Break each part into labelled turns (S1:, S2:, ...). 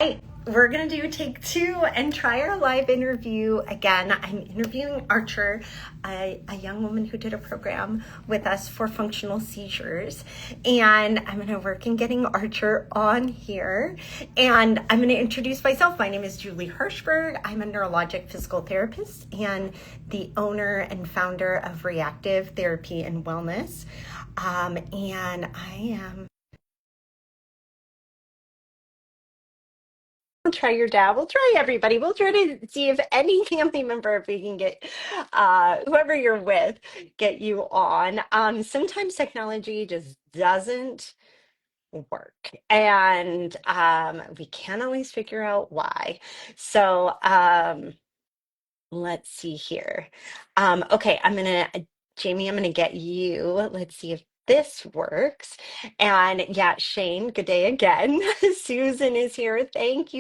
S1: Right, we're going to do take two and try our live interview again. I'm interviewing Archer, a young woman who did a program with us for functional seizures. And I'm going to work in getting Archer on here. And I'm going to introduce myself. My name is Julie Hirschberg. I'm a neurologic physical therapist and the owner and founder of Reactive Therapy and Wellness. And I am We'll try your dad. We'll try everybody. We'll try to see if any family member, if we can get whoever you're with, get you on. Sometimes technology just doesn't work, and we can't always figure out why. So let's see here. Okay, Jamie, I'm gonna get you. Let's see if this works. And yeah, Shane, good day again. Susan is here. Thank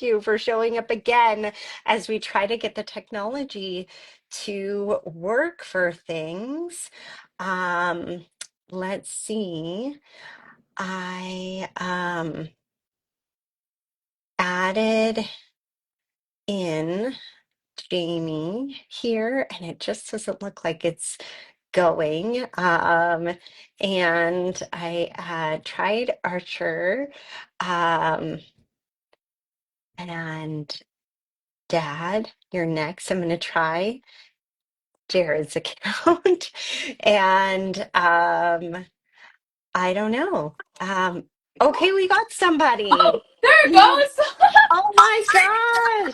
S1: you for showing up again as we try to get the technology to work for things. Um, let's see. I added in Jamie here, and it just doesn't look like it's going. And I tried Archer, um, and Dad, you're next. I'm going to try Jared's account, and I don't know. Okay, we got somebody.
S2: Oh, there it
S1: Yay.
S2: goes.
S1: Oh my gosh.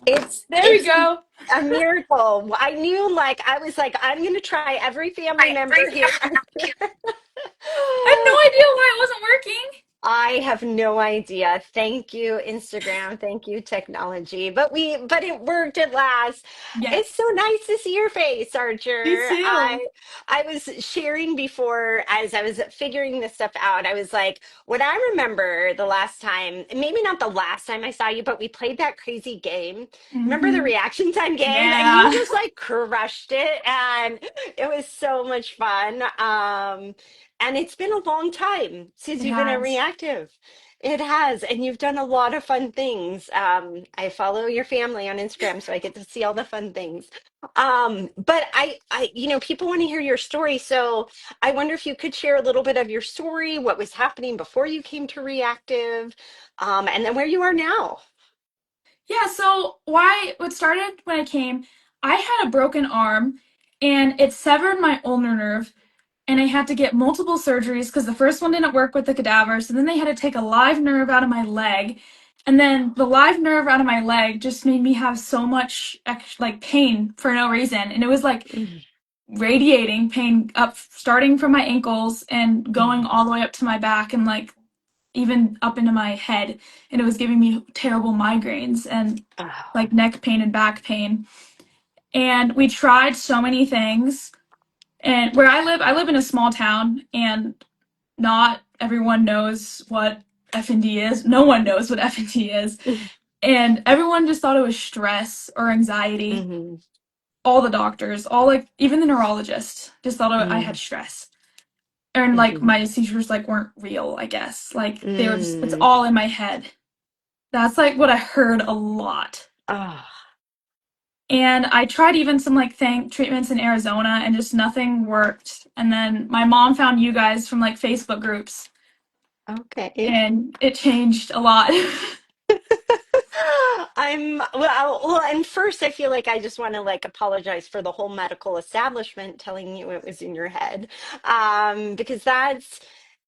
S1: It's
S2: There we
S1: it's
S2: go.
S1: a miracle. I was like, I'm gonna try every family member here.
S2: I had no idea why it wasn't working.
S1: I have no idea. Thank you, Instagram. Thank you, technology. But it worked at last. It's
S2: Yes,
S1: so nice to see your face,
S2: me
S1: Archer.
S2: too.
S1: I was sharing before as I was figuring this stuff out. I was like, what I remember the last time, maybe not the last time I saw you, but we played that crazy game. Remember the
S2: Hmm.
S1: reaction time game? And you
S2: Yeah.
S1: just like crushed it, and it was so much fun. And it's been a long time since
S2: It
S1: you've been a
S2: has.
S1: reactive. It has, and you've done a lot of fun things. I follow your family on Instagram, so I get to see all the fun things. But people want to hear your story, so I wonder if you could share a little bit of your story, what was happening before you came to reactive, and then where you are now.
S2: Yeah, so what started when I came, I had a broken arm and it severed my ulnar nerve and I had to get multiple surgeries because the first one didn't work with the cadavers, and then they had to take a live nerve out of my leg. And then the live nerve out of my leg just made me have so much like pain for no reason. And it was like
S1: Mhm,
S2: radiating pain up starting from my ankles and going
S1: mhm.
S2: all the way up to my back and like even up into my head, and it was giving me terrible migraines and
S1: Oh,
S2: like neck pain and back pain. And we tried so many things, and where I live in a small town, and not everyone knows what FND is. No one knows what FND is, and everyone just thought it was stress or anxiety.
S1: mhm,
S2: All the doctors, all like even the neurologist, just thought I had
S1: mhm,
S2: stress. And like
S1: mhm,
S2: my seizures like weren't real, I guess. Like they were just it's
S1: mm.
S2: all in my head. That's like what I heard a lot.
S1: Oh,
S2: And I tried even some like treatments in Arizona and just nothing worked. And then my mom found you guys from like Facebook groups
S1: okay.
S2: and it changed a lot.
S1: And first, I feel like I just want to like apologize for the whole medical establishment telling you it was in your head, because that's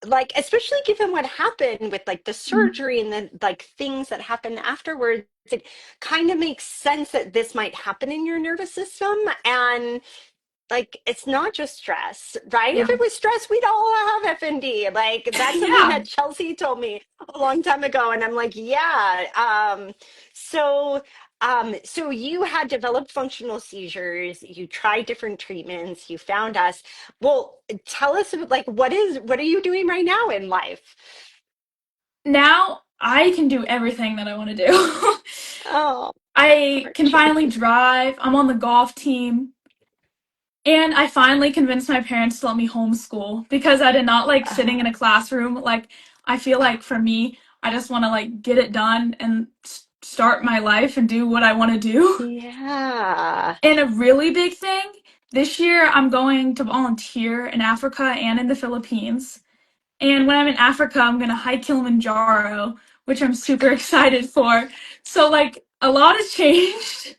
S1: like, especially given what happened with like the surgery and then like things that happen afterwards, it kind of makes sense that this might happen in your nervous system. And like it's not just stress, right?
S2: Yeah.
S1: If it was stress, we'd all have FND. Like that's something
S2: Yeah.
S1: that Chelsea told me a long time ago, and I'm like, yeah. So you had developed functional seizures. You tried different treatments. You found us. Well, tell us like what are you doing right now in life?
S2: Now I can do everything that I want to do.
S1: Oh,
S2: I can
S1: Archer.
S2: finally drive. I'm on the golf team. And I finally convinced my parents to let me homeschool because I did not like sitting in a classroom. Like, I feel like for me, I just want to like get it done and start my life and do what I want to do.
S1: Yeah.
S2: And a really big thing, this year I'm going to volunteer in Africa and in the Philippines. And when I'm in Africa, I'm going to hike Kilimanjaro, which I'm super excited for. So, like, a lot has changed.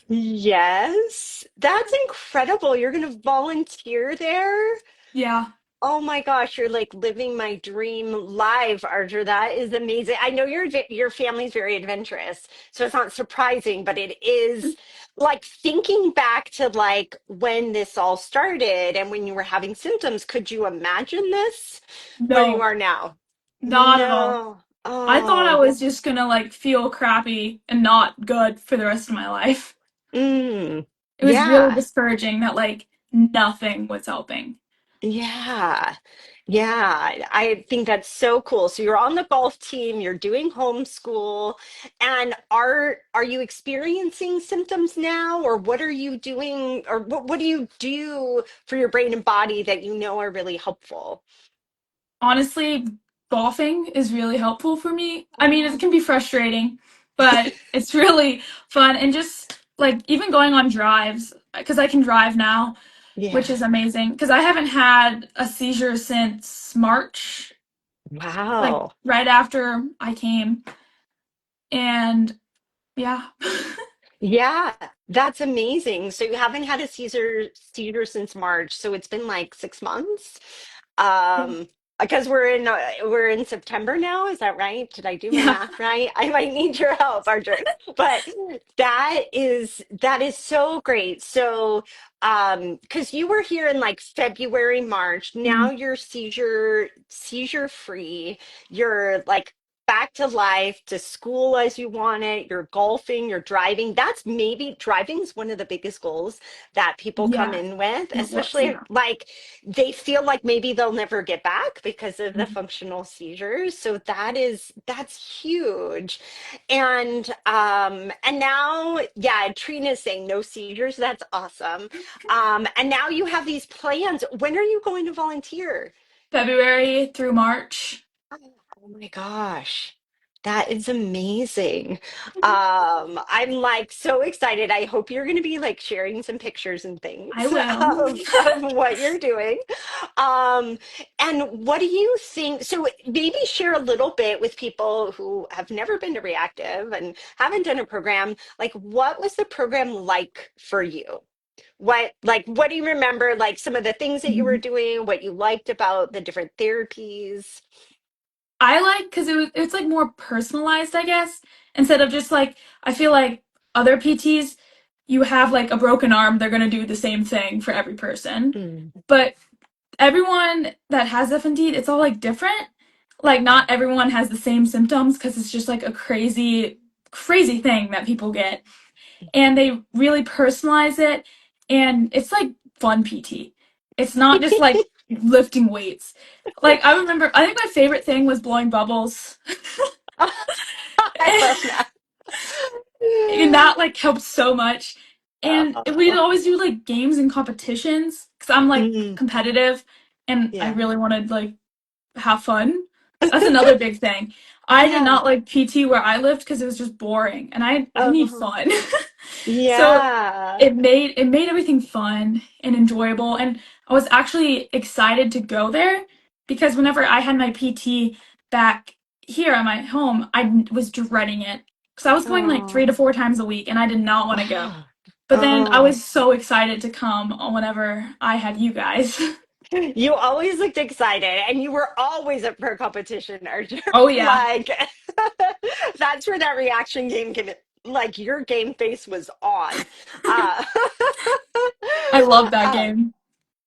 S1: Yes. That's incredible. You're going to volunteer there?
S2: Yeah.
S1: Oh my gosh, you're like living my dream life, Archer. That is amazing. I know your family's very adventurous, so it's not surprising, but it is like thinking back to like when this all started and when you were having symptoms, could you imagine this where you
S2: No,
S1: are now?
S2: not at all.
S1: No.
S2: I thought I
S1: Oh,
S2: was just gonna like feel crappy and not good for the rest of my life.
S1: mm,
S2: It was really
S1: yeah.
S2: discouraging that like nothing was helping.
S1: Yeah. Yeah. I think that's so cool. So you're on the golf team, you're doing homeschool, and are you experiencing symptoms now, or what are you doing, or what do you do for your brain and body that you know are really helpful?
S2: Honestly, golfing is really helpful for me. I mean, it can be frustrating, but it's really fun. And just like even going on drives, because I can drive now, which
S1: Yeah.
S2: is amazing. Because I haven't had a seizure since March, like
S1: Wow.
S2: right after I came. And yeah.
S1: Yeah, that's amazing. So you haven't had a seizure since March, so it's been like 6 months. Um, because we're in September now, is that right? Did I do my
S2: Yeah.
S1: math right? I might need your help, Arjun. But that is so great. So, because you were here in like February, March, now
S2: Mhm.
S1: you're seizure free. You're like back to life, to school as you want it. You're golfing, you're driving. That's maybe driving's one of the biggest goals that people come
S2: Yeah.
S1: in with,
S2: It was,
S1: especially
S2: yeah.
S1: like they feel like maybe they'll never get back because of the
S2: Mhm.
S1: functional seizures. So that's huge. And now, yeah, Trina's saying no seizures. That's awesome. And now you have these plans. When are you going to volunteer?
S2: February through March.
S1: Oh my gosh. That is amazing. I'm like so excited. I hope you're going to be like sharing some pictures and
S2: I
S1: things
S2: will.
S1: of what you're doing. Um, and what do you think? So maybe share a little bit with people who have never been to Reactive and haven't done a program. Like, what was the program like for you? What do you remember? Like some of the things that you were doing, what you liked about the different therapies?
S2: I like because it's like more personalized, I guess, instead of just like I feel like other PTs, you have like a broken arm, they're gonna do the same thing for every person.
S1: Mm.
S2: But everyone that has FND, it's all like different. Like not everyone has the same symptoms because it's just like a crazy, crazy thing that people get. And they really personalize it, and it's like fun PT. It's not just like lifting weights. Like I remember, I think my favorite thing was blowing bubbles,
S1: I love that.
S2: and that like helped so much. And we'd
S1: Oh,
S2: always do like games and competitions because I'm like
S1: mm,
S2: competitive, and I
S1: yeah.
S2: really wanted like have fun. That's another big thing. I did
S1: Yeah.
S2: not like PT where I lived because it was just boring, and I need
S1: Oh,
S2: fun. So
S1: yeah.
S2: it made everything fun and enjoyable, and I was actually excited to go there because whenever I had my PT back here at my home, I was dreading it because I was going like three to
S1: Oh,
S2: four times a week, and I did not want to go.
S1: oh,
S2: But then I
S1: oh.
S2: was so excited to come whenever I had you guys.
S1: You always looked excited, and you were always up for a competition, Archer.
S2: Oh yeah,
S1: Like, that's where that reaction game came in. Like, your game face was on. Uh,
S2: I love that
S1: uh,
S2: game.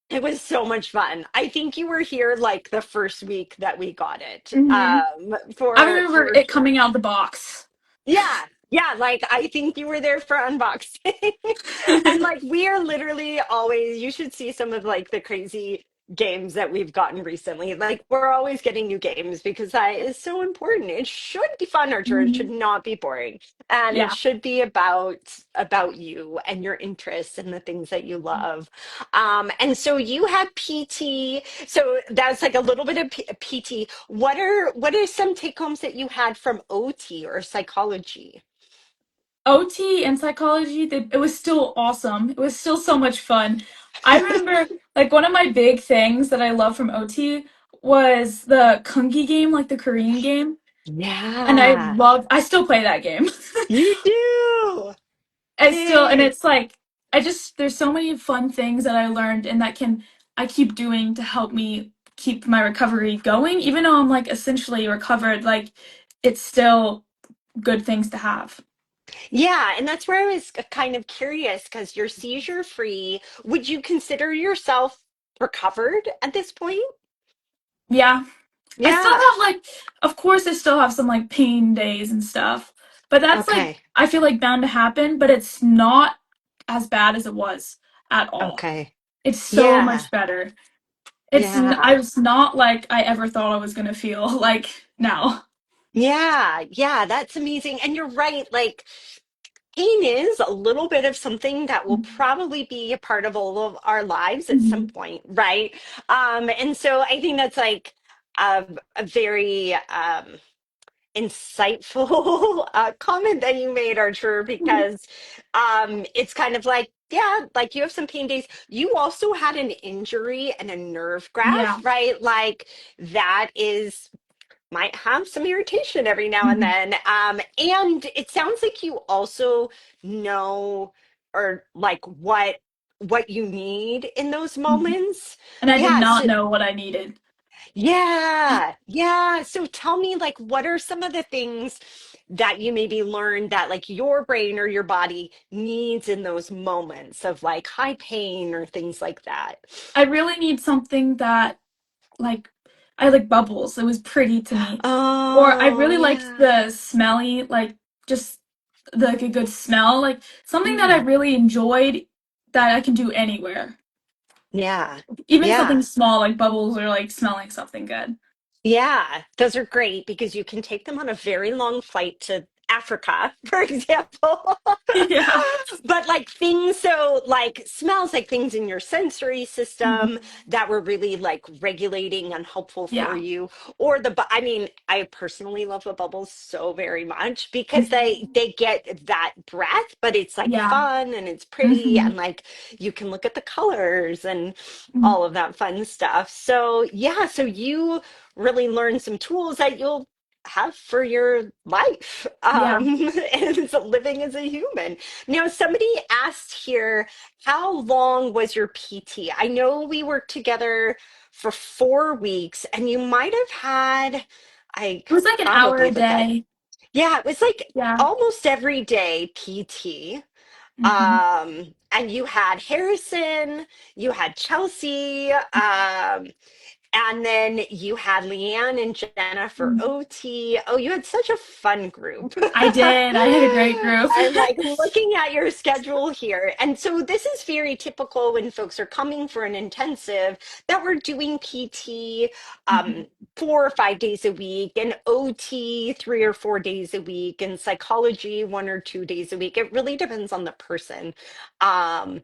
S1: It was so much fun. I think you were here like the first week that we got it.
S2: Hmm. I remember
S1: For
S2: it
S1: sure.
S2: coming out the box.
S1: Yeah. Yeah, like I think you were there for unboxing. And like we are literally always, you should see some of like the crazy
S3: games that we've gotten recently. Like we're always getting new games because that is so important. It should be fun, Archer. It should
S2: Mhm.
S3: not be boring. And it
S2: Yeah.
S3: should be about you and your interests and the things that you love. And so you had PT. So that's like a little bit of PT. What are some take homes that you had from OT or psychology?
S2: OT and psychology, it was still awesome. It was still so much fun. I remember, like, one of my big things that I love from OT was the Kungi game, like the Korean game. And
S3: Yeah,
S2: I still play that game.
S3: you do.
S2: And
S3: Yay.
S2: it's like, there's so many fun things that I learned and I keep doing to help me keep my recovery going. Even though I'm like essentially recovered, like, it's still good things to have.
S3: Yeah, and that's where I was kind of curious because you're seizure free. Would you consider yourself recovered at this point?
S2: Yeah. I still
S3: Yeah.
S2: have like, of course, I still have some like pain days and stuff, but that's like,
S3: Okay.
S2: I feel like bound to happen, but it's not as bad as it was at all.
S3: Okay.
S2: It's so
S3: Yeah.
S2: much better.
S3: Yeah.
S2: It's not like I ever thought I was gonna feel like now.
S3: Yeah. Yeah. That's amazing. And you're right. Like, pain is a little bit of something that will
S2: Mhm.
S3: probably be a part of all of our lives at some
S2: Mhm.
S3: point, right? And so I think that's like a very insightful comment that you made, Archer, because it's kind of like, yeah, like you have some pain days. You also had an injury and a nerve
S2: Yeah.
S3: graft, right? Like that is might have some irritation every now and
S2: Mhm.
S3: then. And it sounds like you also know or like what you need in those
S2: Mhm.
S3: moments.
S2: And I did
S3: Yeah,
S2: not
S3: so
S2: know what I needed.
S3: yeah, yeah. So tell me, like, what are some of the things that you maybe learned that like your brain or your body needs in those moments of like high pain or things like that?
S2: I really need something that like I like bubbles. It was pretty to me. Or I
S3: Oh,
S2: really liked
S3: yeah.
S2: the smelly, like just like a good smell, like something that I
S3: Mm,
S2: really enjoyed that I can do anywhere.
S3: yeah.
S2: Even
S3: Yeah.
S2: something small like bubbles or like smelling something good.
S3: Yeah, those are great because you can take them on a very long flight to Africa, for example.
S2: Yeah.
S3: But like things, so like smells like things in your sensory system
S2: Mhm.
S3: that were really like regulating and helpful for
S2: Yeah.
S3: you. Or I mean, I personally love the bubbles so very much because
S2: Mhm.
S3: they get that breath, but it's like
S2: Yeah.
S3: fun and it's pretty and
S2: Mhm.
S3: like you can look at the colors and
S2: Mhm.
S3: all of that fun stuff. So yeah, so you really learn some tools that you'll have for your life
S2: Yeah.
S3: and it's living as a human. Now, somebody asked here, how long was your PT? I know we worked together for 4 weeks and you might have had, I
S2: It was
S3: could
S2: like an hour
S3: probably
S2: a
S3: look at,
S2: day.
S3: yeah, it was like
S2: Yeah.
S3: almost every day PT.
S2: Mhm.
S3: And you had Harrison, you had Chelsea, and then you had Leanne and Jenna for
S2: Mhm.
S3: OT. Oh, you had such a fun group.
S2: I did. I had a great group.
S3: I'm like looking at your schedule here. And so this is very typical when folks are coming for an intensive that we're doing PT
S2: Mhm.
S3: 4 or 5 days a week and OT 3 or 4 days a week and psychology 1 or 2 days a week. It really depends on the person. Um,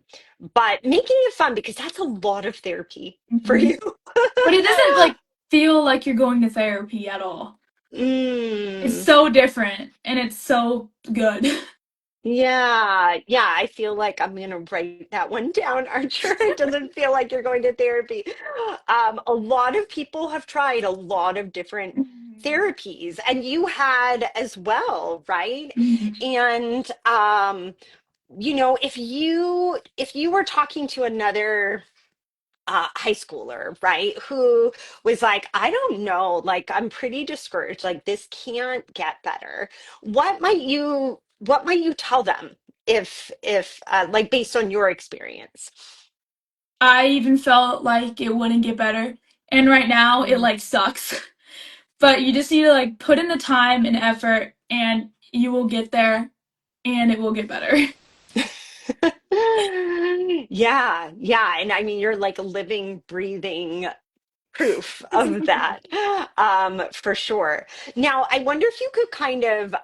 S3: but making it fun because that's a lot of therapy for
S2: Mhm.
S3: you.
S2: But it doesn't like feel like you're going to therapy at all. It's
S3: Mm,
S2: so different and it's so good.
S3: yeah, yeah, I feel like I'm gonna write that one down, Archer. It doesn't feel like you're going to therapy. A lot of people have tried a lot of different
S2: Mhm.
S3: therapies, and you had as well, right?
S2: Mhm.
S3: And if you were talking to another high schooler, right? Who was like, I don't know, like I'm pretty discouraged, like this can't get better. What might you tell them if like based on your experience?
S2: I even felt like it wouldn't get better. And right now it
S3: Mm.
S2: like sucks. But you just need to like put in the time and effort and you will get there and it will get better.
S3: Yeah, yeah. And I mean, you're like a living, breathing proof of that, for sure. Now, I wonder if you could kind of,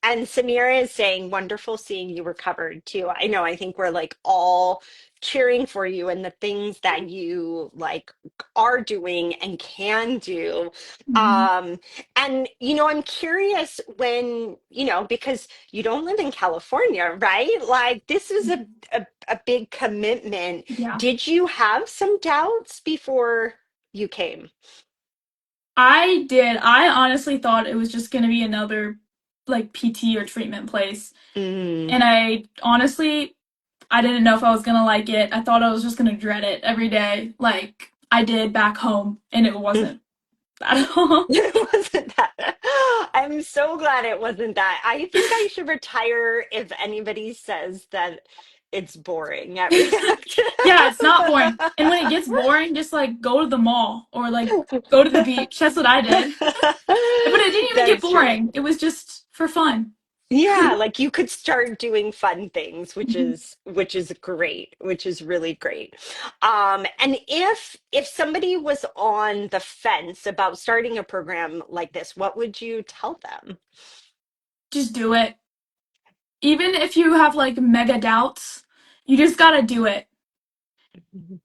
S3: and Samira is saying, wonderful seeing you recovered too. I know, I think we're like all cheering for you and the things that you like are doing and can do.
S2: Mhm.
S3: Um, and I'm curious when, because you don't live in California, right? Like this is a big commitment.
S2: Yeah.
S3: Did you have some doubts before you came?
S2: I did. I honestly thought it was just gonna be another like PT or treatment place.
S3: Mm.
S2: And I didn't know if I was gonna like it. I thought I was just gonna dread it every day, like I did back home, and it wasn't that at all.
S3: It wasn't that. I'm so glad it wasn't that. I think I should retire if anybody says that it's boring at reactive.
S2: Yeah, it's not boring. And when it gets boring, just like go to the mall or like go to the beach. That's what I did. But it didn't even get
S3: That's true.
S2: boring. It was just for fun.
S3: Yeah, like you could start doing fun things, which
S2: Mhm.
S3: is great, which is really great. And if somebody was on the fence about starting a program like this, what would you tell them?
S2: Just do it. Even if you have like mega doubts, you just gotta do it.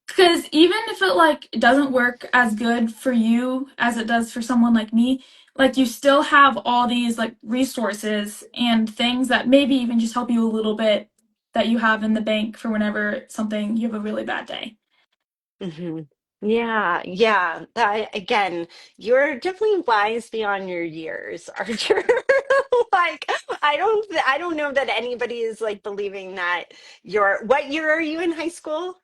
S2: Because even if it like doesn't work as good for you as it does for someone like me, like you still have all these like resources and things that maybe even just help you a little bit that you have in the bank for whenever something you have a really bad day.
S3: Hmm. Yeah, yeah. Again, you're definitely wise beyond your years, Archer. Like, I don't know that anybody is like believing that what year are you in high school?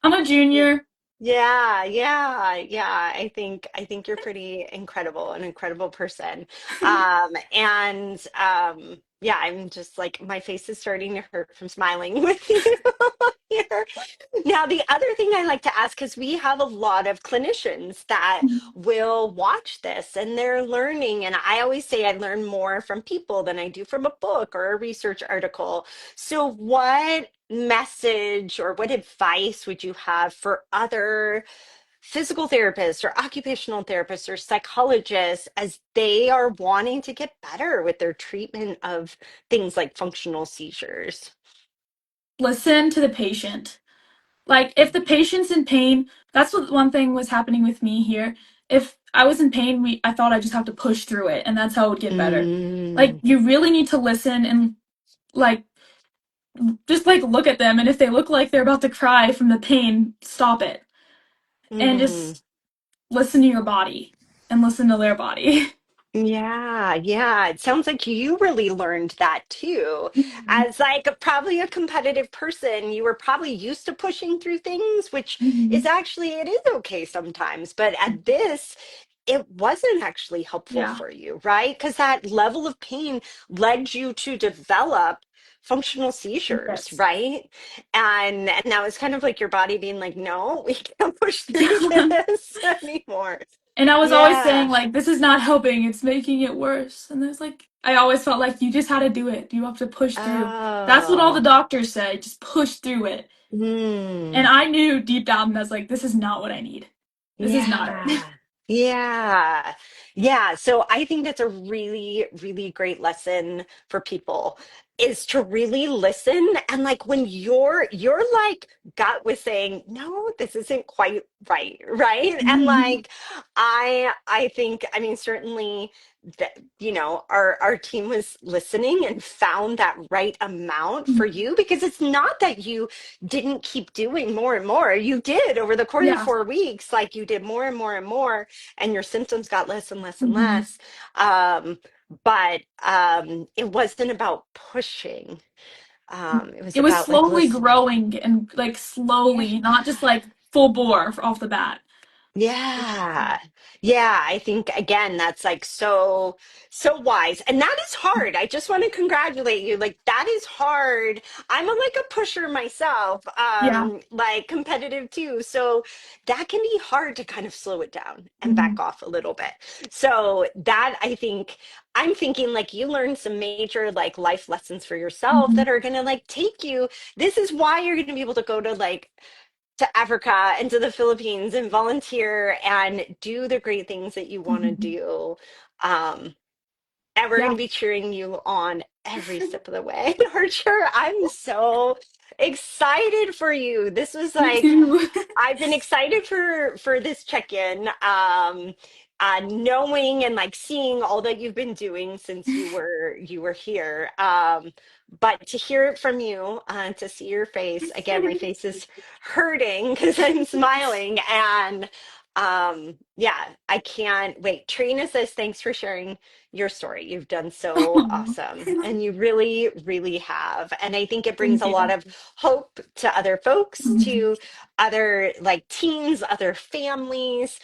S2: I'm a junior.
S3: Yeah, yeah, yeah. I think you're pretty incredible, an incredible person. And yeah, I'm just like my face is starting to hurt from smiling with you here. Now, the other thing I like to ask, because we have a lot of clinicians that will watch this and they're learning, and I always say I learn more from people than I do from a book or a research article. So, what message or what advice would you have for other physical therapists or occupational therapists or psychologists as they are wanting to get better with their treatment of things like functional seizures?
S2: Listen to the patient. Like if the patient's in pain, that's what one thing was happening with me here. If I was in pain, I thought I just have to push through it and that's how it would get better. Like
S3: Mm,
S2: you really need to listen and like just like look at them and if they look like they're about to cry from the pain, stop it. And
S3: mm.
S2: just listen to your body and listen to their body.
S3: Yeah, yeah. It sounds like you really learned that too.
S2: Mhm.
S3: As like probably a competitive person, you were probably used to pushing through things, which is
S2: Mhm.
S3: actually it is okay sometimes. But at this, it wasn't actually helpful
S2: Yeah.
S3: for you, right? Because that level of pain led you to develop functional seizures,
S2: Yes.
S3: right? And now it's kind of like your body being like, no, we can't push through this anymore.
S2: And I was always saying
S3: Yeah.
S2: like this is not helping, it's making it worse. And there's like I always felt like you just had to do it. You have to push through. That's what all the
S3: Oh.
S2: doctors say, just push through it. And
S3: Mm.
S2: I knew deep down I was like this is not what I need. This is not it.
S3: Yeah. Yeah. Yeah. So I think that's a really, really great lesson for people is to really listen. And like when your like gut was saying, no, this isn't quite right. Right. And
S2: Mhm.
S3: like I think, I mean, certainly that, our team was listening and found that right amount for
S2: Mhm.
S3: you because it's not that you didn't keep doing more and more. You did over the course of
S2: Yeah.
S3: 4 weeks, like you did more and more and more, and your symptoms got less and less and
S2: Mhm.
S3: less. Um, but it wasn't about pushing. It was
S2: It was
S3: about like
S2: slowly
S3: listening.
S2: growing and like
S3: Yeah.
S2: slowly, not just like full bore off the bat.
S3: Yeah. Yeah, I think again that's like so wise. And that is hard. I just want to congratulate you. Like that is hard. I'm a like a pusher myself,
S2: Yeah.
S3: like competitive too. So that can be hard to kind of slow it down and back
S2: Hmm.
S3: off a little bit. So that I think I'm thinking like you learned some major like life lessons for yourself
S2: Hmm.
S3: that are gonna like take you. This is why you're gonna be able to go to Africa and to the Philippines and volunteer and do the great things that you want to
S2: Hmm.
S3: do. Um, and we're going
S2: Yeah.
S3: to be cheering you on every step of the way. Archer, I'm so excited for you. This was
S2: Me
S3: like
S2: too.
S3: I've been excited for this check-in, knowing and like seeing all that you've been doing since you were here. But to hear it from you, to see your face again, my face is hurting because I'm smiling, and yeah, I can't wait. Trina says, "Thanks for sharing your story. You've done so
S2: Aw.
S3: awesome, and you really, really have." And I think it brings
S2: Thank
S3: a lot
S2: you.
S3: of hope to other folks,
S2: Mhm.
S3: to other like teens, other families.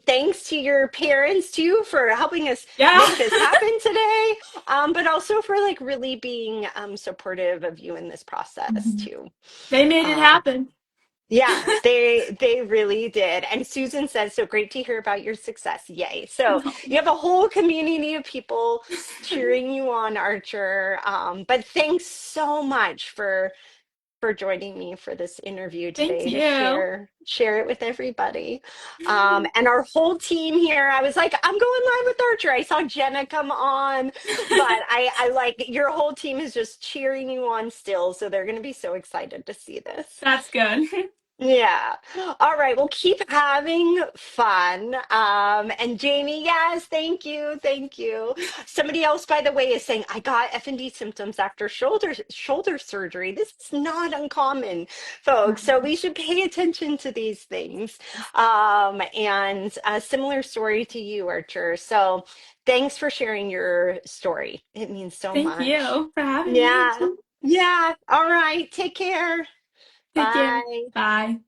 S3: Thanks to your parents too for helping us
S2: Yeah.
S3: make this happen today. But also for like really being supportive of you in this process
S2: Mhm.
S3: too.
S2: They made it
S3: Um,
S2: happen.
S3: yeah, they really did. And Susan says, so great to hear about your success. Yay. So
S2: No.
S3: you have a whole community of people cheering you on, Archer. But thanks so much for joining me for this interview
S2: Thank
S3: today to
S2: you.
S3: share it with everybody. And our whole team here, I was like, I'm going live with Archer. I saw Jenna come on, but I like your whole team is just cheering you on still. So they're going to be so excited to see this.
S2: That's good.
S3: Yeah. All right. Well, keep having fun. And Jamie, yes, thank you. Thank you. Somebody else, by the way, is saying I got F&D symptoms after shoulder surgery. This is not uncommon, folks. So we should pay attention to these things. And a similar story to you, Archer. So thanks for sharing your story. It means so
S2: Thank
S3: much.
S2: you for having me.
S3: Yeah. Yeah. All right. Take care.
S2: Take care.
S3: Bye.
S2: Bye.